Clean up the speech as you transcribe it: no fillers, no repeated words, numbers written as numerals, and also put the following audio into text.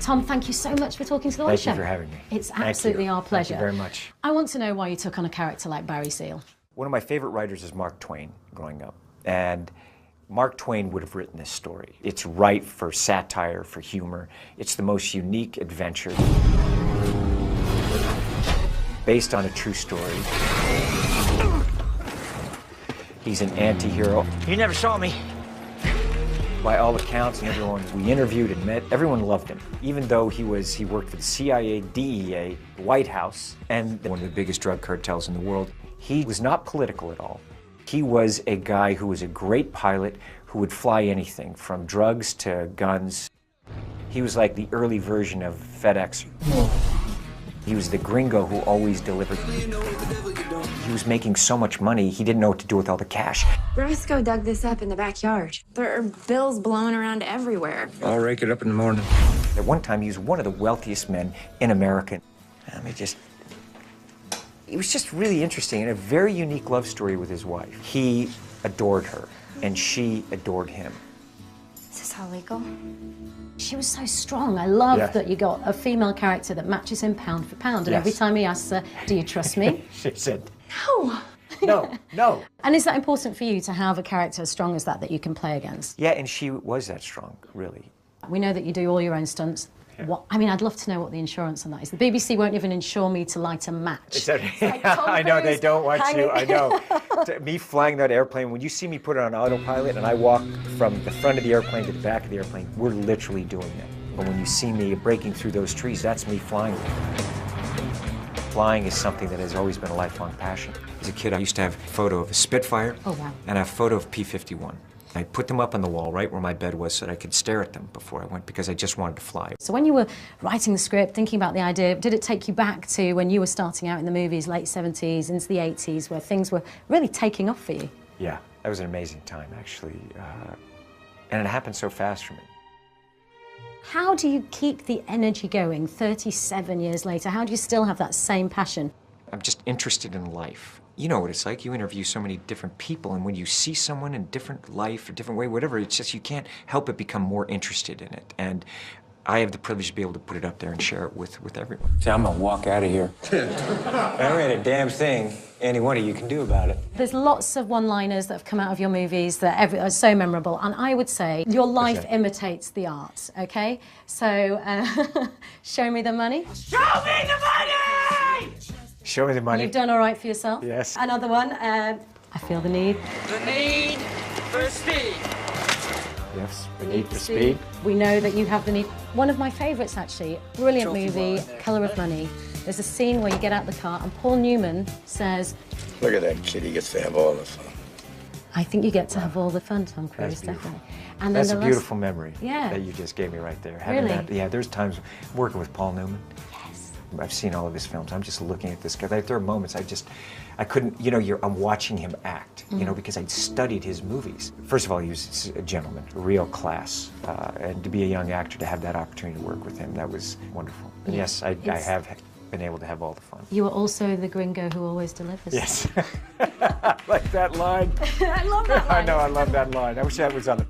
Tom, thank you so much for talking to the One Show. Thank you for having me. It's absolutely our pleasure. Thank you very much. I want to know why you took on a character like Barry Seal. One of my favorite writers is Mark Twain growing up, and Mark Twain would have written this story. It's ripe for satire, for humor. It's the most unique adventure based on a true story. He's an anti-hero. You never saw me. By all accounts, and everyone we interviewed and met, everyone loved him. Even though he worked for the CIA, DEA, the White House, and one of the biggest drug cartels in the world. He was not political at all. He was a guy who was a great pilot who would fly anything, from drugs to guns. He was like the early version of FedEx. He was the gringo who always delivered. He was making so much money, he didn't know what to do with all the cash. Roscoe dug this up in the backyard. There are bills blowing around everywhere. I'll rake it up in the morning. At one time, he was one of the wealthiest men in America. It was just really interesting and a very unique love story with his wife. He adored her, and she adored him. Is this all legal? She was so strong. I love that you got a female character that matches him pound for pound. And every time he asks her, do you trust me? She said, No. no, no. And is that important for you to have a character as strong as that you can play against? Yeah, and she was that strong, really. We know that you do all your own stunts. Yeah. I mean, I'd love to know what the insurance on that is. The BBC won't even insure me to light a match. Like I know, they don't want you, I know. Me flying that airplane, when you see me put it on autopilot and I walk from the front of the airplane to the back of the airplane, we're literally doing that. But when you see me breaking through those trees, that's me flying. Flying is something that has always been a lifelong passion. As a kid, I used to have a photo of a Spitfire and a photo of P-51. I put them up on the wall right where my bed was so that I could stare at them before I went, because I just wanted to fly. So when you were writing the script, thinking about the idea, did it take you back to when you were starting out in the movies, late 70s, into the 80s, where things were really taking off for you? Yeah, that was an amazing time, actually. And it happened so fast for me. How do you keep the energy going 37 years later? How do you still have that same passion? I'm just interested in life. You know what it's like. You interview so many different people, and when you see someone in a different life, a different way, whatever, it's just you can't help but become more interested in it. And I have the privilege to be able to put it up there and share it with everyone. See, I'm gonna walk out of here. There ain't a damn thing any one of you can do about it. There's lots of one-liners that have come out of your movies that are so memorable, and I would say your life imitates the art, okay? So, show me the money. Show me the money! Show me the money. You've done all right for yourself. Yes. Another one, I feel the need. The need for speed. Yes, the need for speed. We know that you have the need. One of my favourites, actually, brilliant movie, Colour of Money. There's a scene where you get out the car and Paul Newman says, "Look at that kid, he gets to have all the fun." I think you get to have all the fun, Tom Cruise, definitely. And That's a beautiful memory that you just gave me right there. Really? Yeah, there's times working with Paul Newman. I've seen all of his films. I'm just looking at this guy. There are moments I couldn't, I'm watching him act, because I'd studied his movies. First of all, he was a gentleman, a real class. And to be a young actor, to have that opportunity to work with him, that was wonderful. And yes, I have been able to have all the fun. You are also the gringo who always delivers. Yes. I like that line. I love that line. I know, I love that line. I wish that was on the